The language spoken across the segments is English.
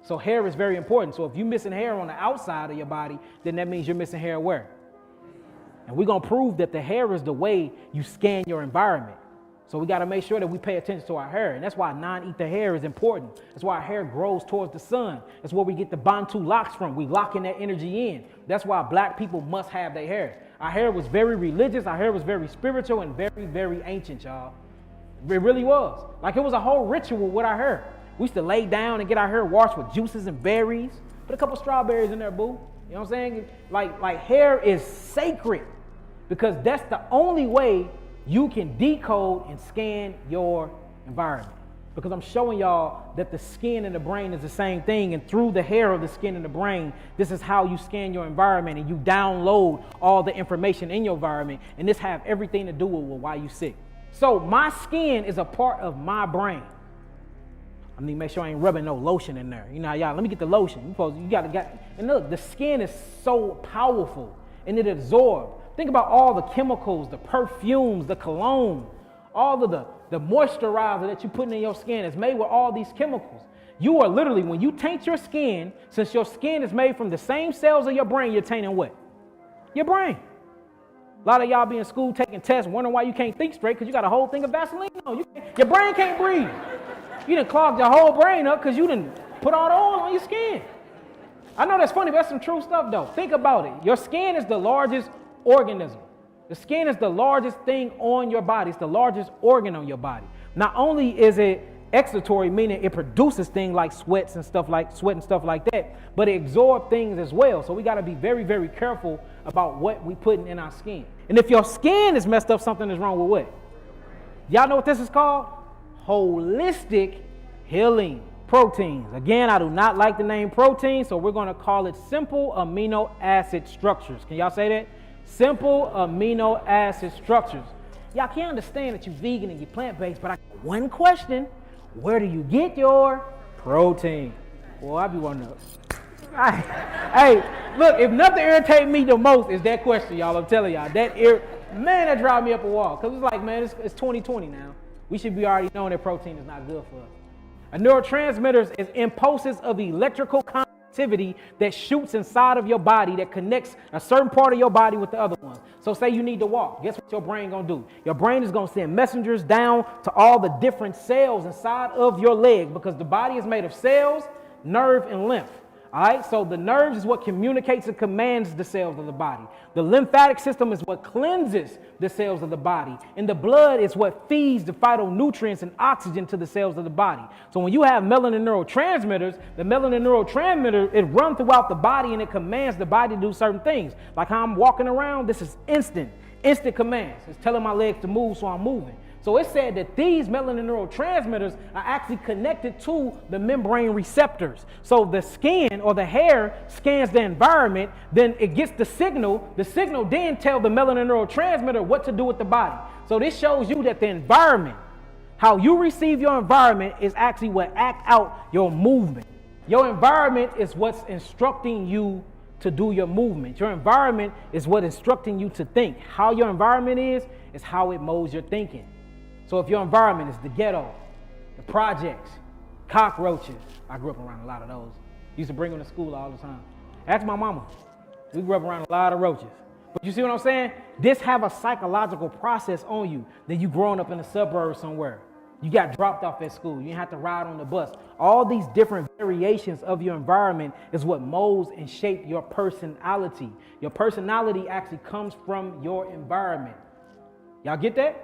So hair is very important. So if you're missing hair on the outside of your body, then that means you're missing hair where? And we're going to prove that the hair is the way you scan your environment. So we got to make sure that we pay attention to our hair. And that's why non-ether hair is important. That's why our hair grows towards the sun. That's where we get the Bantu locks from. We lock in that energy in. That's why black people must have their hair. Our hair was very religious. Our hair was very spiritual and very, very ancient, y'all. It really was. Like it was a whole ritual with our hair. We used to lay down and get our hair washed with juices and berries. Put a couple strawberries in there, boo. You know what I'm saying? Like hair is sacred because that's the only way you can decode and scan your environment. Because I'm showing y'all that the skin and the brain is the same thing, and through the hair of the skin and the brain, this is how you scan your environment and you download all the information in your environment, and this have everything to do with why you sick. So my skin is a part of my brain. I need to make sure I ain't rubbing no lotion in there. You know how y'all, let me get the lotion. And look, the skin is so powerful and it absorbs. Think about all the chemicals, the perfumes, the cologne, all of the moisturizer that you're putting in your skin is made with all these chemicals. You are literally, when you taint your skin, since your skin is made from the same cells of your brain, you're tainting what? Your brain. A lot of y'all be in school taking tests, wondering why you can't think straight because you got a whole thing of Vaseline on. Your brain can't breathe. You done clogged your whole brain up because you done put all the oil on your skin. I know that's funny, but that's some true stuff though. Think about it. Your skin is the largest organism. The skin is the largest thing on your body. It's the largest organ on your body. Not only is it excretory, meaning it produces things like sweat and stuff like that, but it absorbs things as well. So we got to be very, very careful about what we putting in our skin. And if your skin is messed up, something is wrong with what? Y'all know what this is called? Holistic healing. Proteins. Again, I do not like the name protein, so we're going to call it simple amino acid structures. Can y'all say that? Simple amino acid structures. Y'all can't understand that you're vegan and you're plant-based, but I got one question. Where do you get your protein? Well, I be wondering. Hey, look, if nothing irritates me the most is that question, y'all. I'm telling y'all. That drive me up a wall. Because it's like, man, it's 2020 now. We should be already knowing that protein is not good for us. A neurotransmitter is impulses of electrical activity that shoots inside of your body that connects a certain part of your body with the other ones. So say you need to walk. Guess what your brain gonna do? Your brain is gonna send messengers down to all the different cells inside of your leg because the body is made of cells, nerve, and lymph. All right, so the nerves is what communicates and commands the cells of the body. The lymphatic system is what cleanses the cells of the body. And the blood is what feeds the phytonutrients and oxygen to the cells of the body. So when you have melanin neurotransmitters, the melanin neurotransmitter, it runs throughout the body and it commands the body to do certain things. Like how I'm walking around, this is instant commands. It's telling my legs to move, so I'm moving. So it said that these melanin neurotransmitters are actually connected to the membrane receptors. So the skin or the hair scans the environment, then it gets the signal. The signal then tells the melanin neurotransmitter what to do with the body. So this shows you that the environment, how you receive your environment is actually what acts out your movement. Your environment is what's instructing you to do your movement. Your environment is what's instructing you to think. How your environment is how it molds your thinking. So if your environment is the ghetto, the projects, cockroaches, I grew up around a lot of those. Used to bring them to school all the time. Ask my mama. We grew up around a lot of roaches. But you see what I'm saying? This have a psychological process on you. Then you growing up in the suburbs somewhere. You got dropped off at school. You didn't have to ride on the bus. All these different variations of your environment is what molds and shapes your personality. Your personality actually comes from your environment. Y'all get that?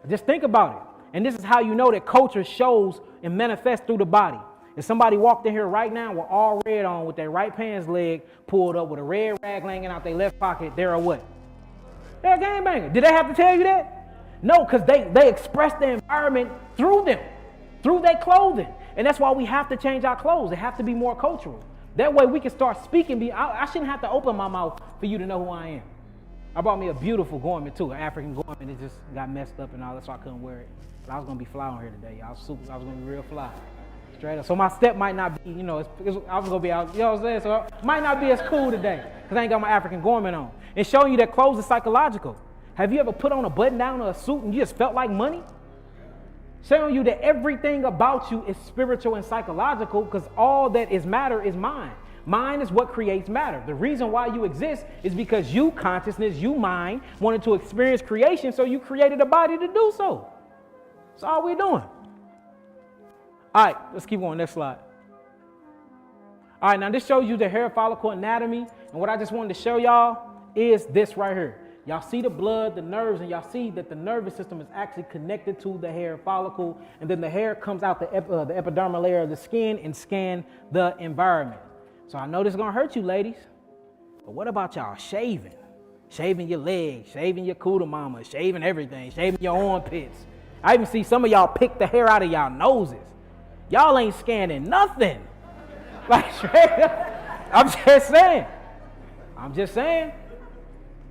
Just think about it. And this is how you know that culture shows and manifests through the body. If somebody walked in here right now with all red on, with their right pants leg pulled up, with a red rag hanging out their left pocket, they're a what? They're a gangbanger. Did they have to tell you that? No, because they express the environment through them, through their clothing. And that's why we have to change our clothes. They have to be more cultural. That way we can start speaking. I shouldn't have to open my mouth for you to know who I am. I bought me a beautiful garment too, an African garment. It just got messed up and all that, so I couldn't wear it. But I was gonna be fly on here today. I was gonna be real fly, straight up. So my step might not be, I was gonna be out, you know what I'm saying? So it might not be as cool today because I ain't got my African garment on. And showing you that clothes is psychological. Have you ever put on a button down or a suit and you just felt like money? Showing you that everything about you is spiritual and psychological, because all that is matter is mind. Mind is what creates matter. The reason why you exist is because you, consciousness, you, mind, wanted to experience creation, so you created a body to do so. That's all we're doing. All right, let's keep going. Next slide. All right, now this shows you the hair follicle anatomy. And what I just wanted to show y'all is this right here. Y'all see the blood, the nerves, and y'all see that the nervous system is actually connected to the hair follicle. And then the hair comes out the epidermal layer of the skin and scan the environment. So I know this is going to hurt you, ladies. But what about y'all shaving? Shaving your legs, shaving your cooter mama, shaving everything, shaving your armpits. I even see some of y'all pick the hair out of y'all noses. Y'all ain't scanning nothing. Like, straight up. I'm just saying.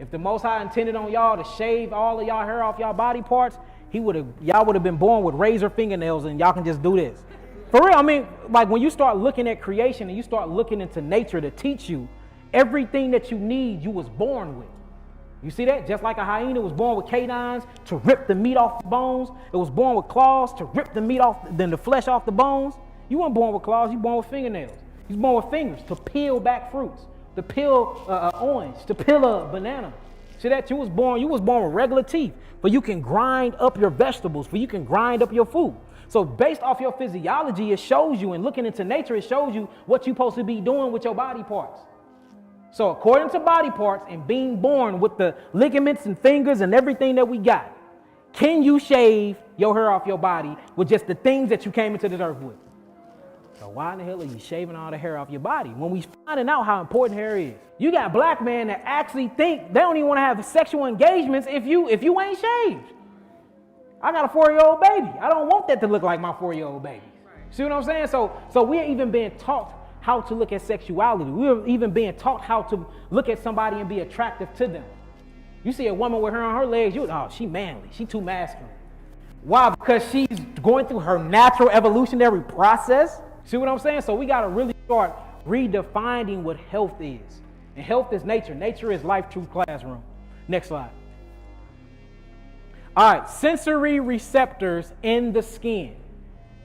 If the Most High intended on y'all to shave all of y'all hair off y'all body parts, y'all would have been born with razor fingernails, and y'all can just do this. For real, I mean, like when you start looking at creation and you start looking into nature to teach you, everything that you need, you was born with. You see that? Just like a hyena was born with canines to rip the meat off the bones. It was born with claws to rip the meat off, then the flesh off the bones. You weren't born with claws, you were born with fingernails. You was born with fingers to peel back fruits, to peel orange, to peel a banana. See that? You was born with regular teeth, for you can grind up your vegetables, for you can grind up your food. So based off your physiology, it shows you, and looking into nature, it shows you what you're supposed to be doing with your body parts. So according to body parts and being born with the ligaments and fingers and everything that we got, can you shave your hair off your body with just the things that you came into this earth with? So why in the hell are you shaving all the hair off your body when we finding out how important hair is? You got black men that actually think they don't even want to have sexual engagements if you ain't shaved. I got a 4-year-old baby. I don't want that to look like my 4-year-old baby. See what I'm saying? So we're even being taught how to look at sexuality. We're even being taught how to look at somebody and be attractive to them. You see a woman with hair on her legs, she manly. She too masculine. Why? Because she's going through her natural evolutionary process. See what I'm saying? So we got to really start redefining what health is. And health is nature. Nature is life, true classroom. Next slide. All right, sensory receptors in the skin.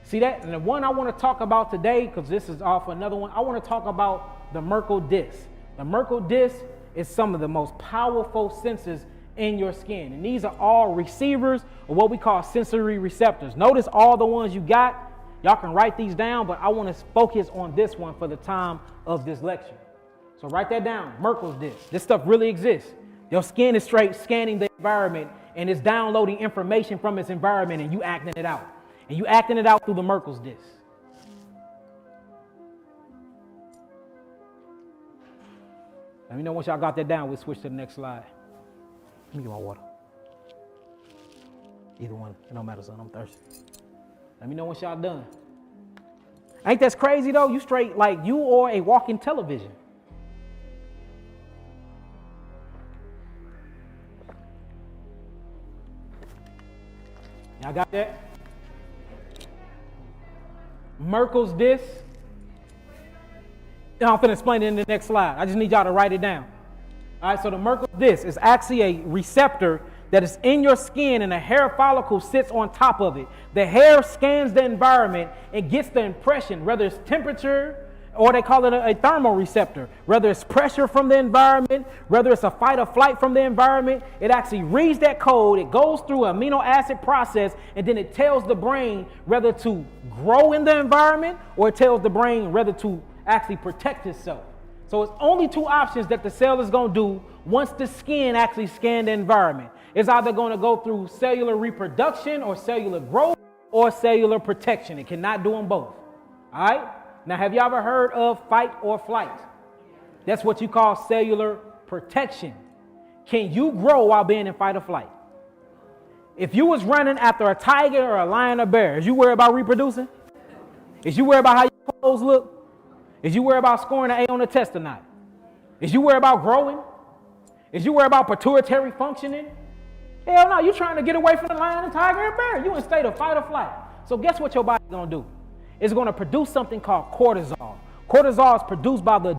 See that? And the one I want to talk about today, because this is off another one, I want to talk about the Merkle disc. The Merkle disc is some of the most powerful sensors in your skin. And these are all receivers, or what we call sensory receptors. Notice all the ones you got. Y'all can write these down, but I want to focus on this one for the time of this lecture. So write that down, Merkel's disc. This stuff really exists. Your skin is straight scanning the environment, and it's downloading information from its environment, and you acting it out. And you acting it out through the Merkel's disc. Let me know once y'all got that down. We'll switch to the next slide. Let me get my water. Either one, it don't matter, son. I'm thirsty. Let me know once y'all done. Ain't that crazy though? You straight like you are a walking television. Y'all got that? Merkel's disc. Now I'm finna explain it in the next slide. I just need y'all to write it down. All right, so the Merkel's disc is actually a receptor that is in your skin, and a hair follicle sits on top of it. The hair scans the environment and gets the impression, whether it's temperature, or they call it a thermoreceptor, whether it's pressure from the environment, whether it's a fight or flight from the environment. It actually reads that code, it goes through an amino acid process, and then it tells the brain whether to grow in the environment, or it tells the brain whether to actually protect itself. So it's only two options that the cell is going to do once the skin actually scans the environment. It's either going to go through cellular reproduction or cellular growth or cellular protection. It cannot do them both. All right? Now, have you ever heard of fight or flight? That's what you call cellular protection. Can you grow while being in fight or flight? If you was running after a tiger or a lion or bear, is you worried about reproducing? Is you worried about how your clothes look? Is you worried about scoring an A on the test or not? Is you worried about growing? Is you worried about pituitary functioning? Hell no, you're trying to get away from the lion and tiger and bear. You in state of fight or flight. So guess what your body's going to do? It's going to produce something called cortisol. Cortisol is produced by the